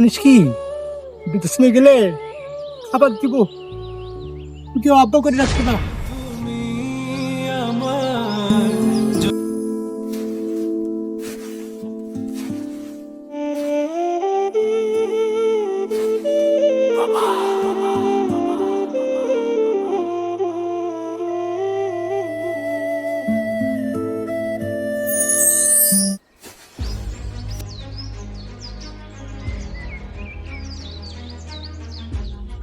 জানিস কি বিদেশে গেলে খাবার দিব, কেউ আব্বা করে রাখতে না।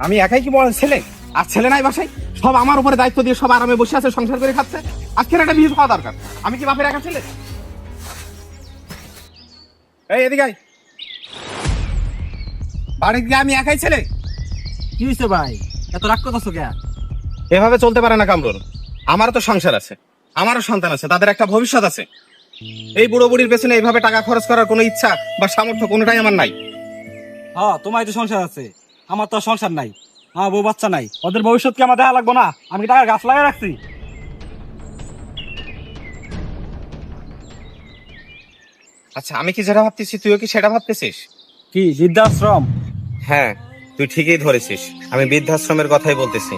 আমি একাই কি বড় ছেলে? আর ছেলে নাই বাসায়, সব আমার উপরে দায়িত্ব দিয়ে সব আরামে বসে আছে, সংসার করে খাচ্ছে। আজকের একটা বিহিত হওয়া দরকার। আমি কি বাপের একা ছেলে? এই এদিকে আয়। বাড়ি গিয়ে আমি একাই ছেলে। কি হয়েছে ভাই, এত রাগ করতেছো কে? এভাবে চলতে পারে না কামরুল। আমারও তো সংসার আছে, আমারও সন্তান আছে, তাদের একটা ভবিষ্যৎ আছে। এই বুড়ো বুড়ির পেছনে এইভাবে টাকা খরচ করার কোনো ইচ্ছা বা সামর্থ্য কোনোটাই আমার নাই। হ্যাঁ, তোমার তো সংসার আছে, আমার তো সংসার নাই, আমার বউ বাচ্চা নাই। ওদের ভবিষ্যৎ কি আমার দেখা লাগবো না? আমি কি টাকার গাছ লাগিয়ে রাখছি? আচ্ছা, আমি কি যেটা ভাবতেছি তুইও কি সেটা ভাবতেছিস? কি বৃদ্ধাশ্রম? হ্যাঁ, তুই ঠিকই ধরেছিস। আমি বৃদ্ধাশ্রমের কথাই বলতেছি।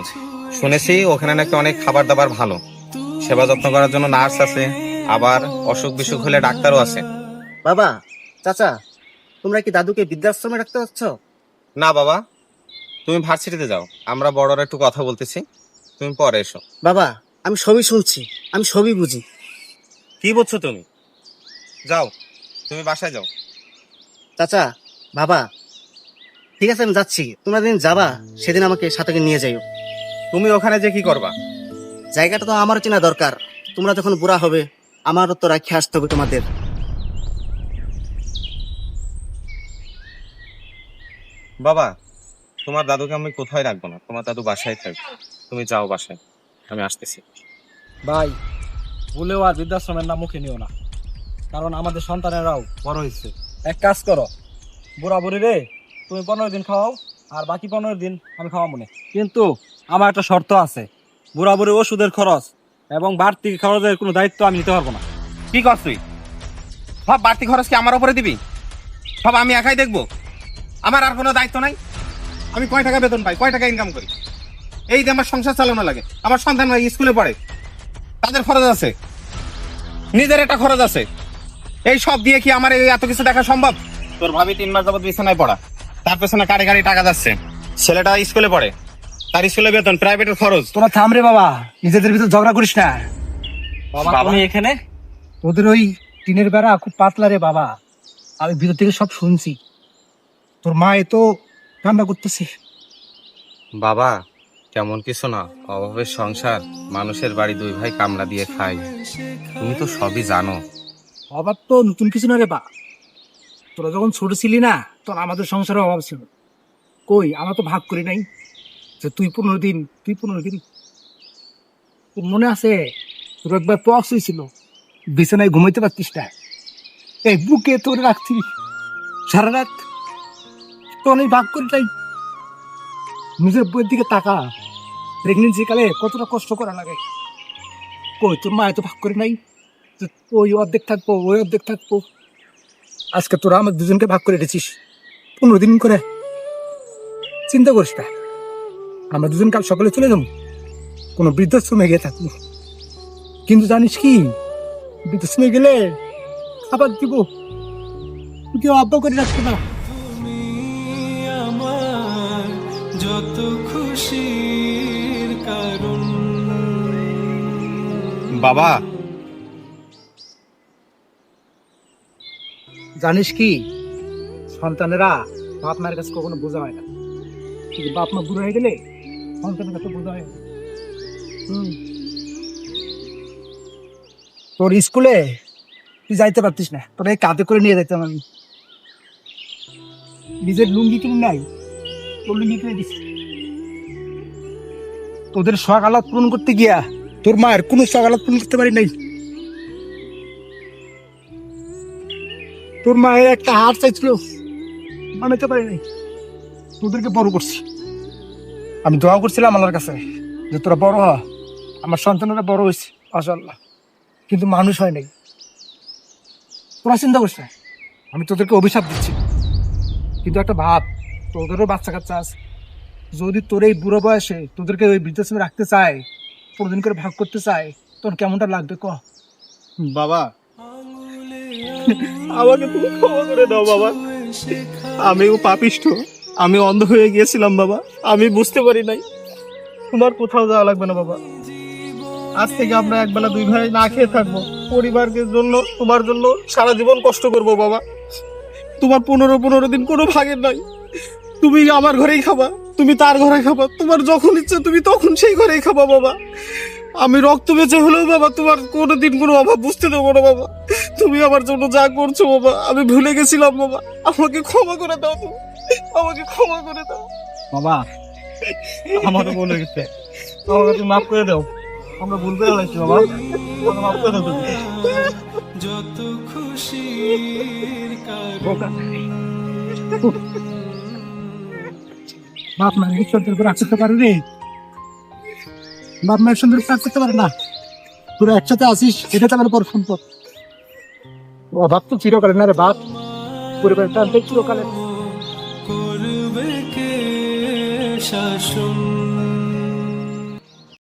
শুনেছি ওখানে নাকি অনেক খাবার দাবার ভালো, সেবা যত্ন করার জন্য নার্স আছে, আবার অসুখ বিসুখ হলে ডাক্তারও আছে। বাবা, চাচা, তোমরা কি দাদুকে বৃদ্ধাশ্রমে রাখতে চাচ্ছ? না বাবা, তুমি ভার্সিটিতে যাও, আমরা বড়রা একটু কথা বলতেছি, তুমি পরে এসো। বাবা, আমি সবই শুনছি, আমি সবই বুঝি। কি বলছো তুমি? যাও, তুমি বাসায় যাও। চাচা, বাবা, ঠিক আছে আমি যাচ্ছি। তোমরা যেদিন যাবা সেদিন আমাকে সাথে করে নিয়ে যাইও। তুমি ওখানে যে কি করবা? জায়গাটা তো আমারও চেনা দরকার। তোমরা যখন বুড়া হবে আমারও তো রাখে আসতে হবে তোমাদের। বাবা, তোমার দাদুকে আমি কোথায় রাখবো না, তোমার দাদু বাসায় থাকবে। তুমি যাও বাসায়, আমি আসতেছি। ভাই, ভুলেও আর বৃদ্ধাশ্রমের নাম মুখে নিও না, কারণ আমাদের সন্তানেরাও বড় হয়েছে। এক কাজ করো, বুড়া বুড়ি রে তুমি 15 দিন খাওয়াও, আর বাকি 15 দিন আমি খাওয়াবো না। কিন্তু আমার একটা শর্ত আছে, বুড়া বুড়ি ওষুধের খরচ এবং বাড়তি খরচের কোনো দায়িত্ব আমি নিতে পারবো না। কি কর তুই? সব বাড়তি খরচ কি আমার উপরে দিবি? সব আমি একাই দেখবো? আমার আর কোনো দায়িত্ব নাই? আমি কয় টাকা বেতন পাই, কয় টাকা ইনকাম করি, এই যে আমার সংসার চালানো লাগে। আমার সন্তান স্কুলে পড়ে, তাদের খরচ আছে, নিজের একটা খরচ আছে। এই সব দিয়ে কি আমার এই এত কিছু দেখা সম্ভব? তোর ভাবি 3 মাস যাবত বিছানায় পড়া, তার পেছনে কারে কারে টাকা যাচ্ছে। ছেলেটা স্কুলে পড়ে, তার স্কুলে বেতন, প্রাইভেটের খরচ। তোরা থাম রে বাবা, নিজেদের ভিতর ঝগড়া করিস না। বাবা বাবা। তুমি এখানে? তোদের ওই টিনের বেড়া খুব পাতলা রে বাবা, আমি ভিতর থেকে সব শুনছি। তোর মা এত কান্না করতেছে। বাবা, তেমন কিছু না, অভাবের সংসার, মানুষের বাড়ি, 2 ভাই কামলা দিয়ে খাই, তুমি তো সবই জানো। অভাব তো নতুন কিছু না রে বা, তোরা যখন ছোট ছিলি না তখন আমাদের সংসারে অভাব ছিল। কই, আমরা তো ভাগ করি নাই যে তুই 15 দিন, তুই 15 দিন। তোর মনে আছে তোর একবার পক্স হয়েছিল, বিছানায় ঘুমাইতে পারতিস না, এই বুকে তোর রাখছি সারা রাত, তখন এই ভাগ করি নাই। নিজের বইয়ের দিকে তাকা, প্রেগনেন্সি কালে কতটা কষ্ট করা লাগে। কই, তোর মা এত ভাগ করে নাই যে ওই অর্ধেক থাকবো, ওই অর্ধেক থাকবো। আজকে তোরা আমার দুজনকে ভাগ করে রেছিস 15 দিন করে। চিন্তা করিস না, আমরা দুজন কাল সকালে চলে যাবো, কোনো বৃদ্ধাশ্রমে গিয়ে থাকবো। কিন্তু জানিস কি, বৃদ্ধাশ্রমে গেলে খাবার দিব, কেউ আব্বা করে রাখতে না। যত খুশির কারণ। বাবা, জানিস কি, সন্তানেরা বাপ মায়ের কাছে কখনো বোঝা হয় না, কিন্তু বাপ মা বুড়ো হয়ে গেলে সন্তানের কাছে বোঝা হয় না। তোর স্কুলে তুই যাইতে পারতিস না, তোর এই কাঁধে করে নিয়ে যাইতাম আমি। নিজের লুঙ্গি কিনে নাই, তোর লুঙ্গি কিনে দিস। তোদের শখ আলাদ পূরণ করতে গিয়া তোর মায়ের কোনো শখ আলাদ পূরণ করতে পারি নাই। তোর মায়ের একটা হাত চাইছিল, বানাতে পারি নাই। তোদেরকে বড় করছি, আমি দোয়া করছিলাম আল্লাহর কাছে যে তোরা বড় হ। আমার সন্তানেরা বড় হয়েছে মাশাআল্লাহ, কিন্তু মানুষ হয় নাই। তোরা চিন্তা করিস না, আমি তোদেরকে অভিশাপ দিচ্ছি, কিন্তু একটা ভাব, তোদেরও বাচ্চা কাচ্চা আছে, যদি তোর এই বুড়ো বয়সে তোদেরকে ওই বৃদ্ধাশ্রমে রাখতে চায়, 15 দিন করে ভাগ করতে চায়, তোর কেমনটা লাগবে ক? বাবা, আমাকে তুমি ক্ষমা করে দাও বাবা। আমিও পাপিষ্ঠ, আমি অন্ধ হয়ে গিয়েছিলাম বাবা, আমি বুঝতে পারি নাই। তোমার কোথাও যাওয়া লাগবে না বাবা, আজ থেকে আমরা একবেলা দুই ভাই না খেয়ে থাকবো, পরিবারের জন্য, তোমার জন্য সারা জীবন কষ্ট করব বাবা। তোমার 15 দিন কোনো ভাগের নাই, তুমি আমার ঘরেই খাবা, তুমি তার ঘরে খাবা, তোমার যখন ইচ্ছে তুমি তখন সেই ঘরেই খাবা বাবা। আমি রক্ত বেঁচে হলেও বাবা তোমার কোনোদিন কোনো অভাব বুঝতে দেবো না বাবা। তুমি আমার জন্য যা করছো বাবা, আমি ভুলে গেছিলাম বাবা, আমাকে ক্ষমা করে দাও, তুমি আমাকে ক্ষমা করে দাও বাবা। আমারও মনে গেছে, আমাকে তুমি মাফ করে দাও, আমরা ভুল করে ফেলেছি বাবা, আমাকে মাফ করে দাও তুমি। যত খুশির কারণ বাপ মা সন্তান করে রাখতে পারে রে, বাপ মায়ের সন্তান রাখতে পারে না, তোরা একসাথে আসিস, এটা তো আমার বড় সম্পদ। অভাব তো চিরকালে না রে বাপ, পরিবারের টানতে চিরকালে। করবে কে শাসন।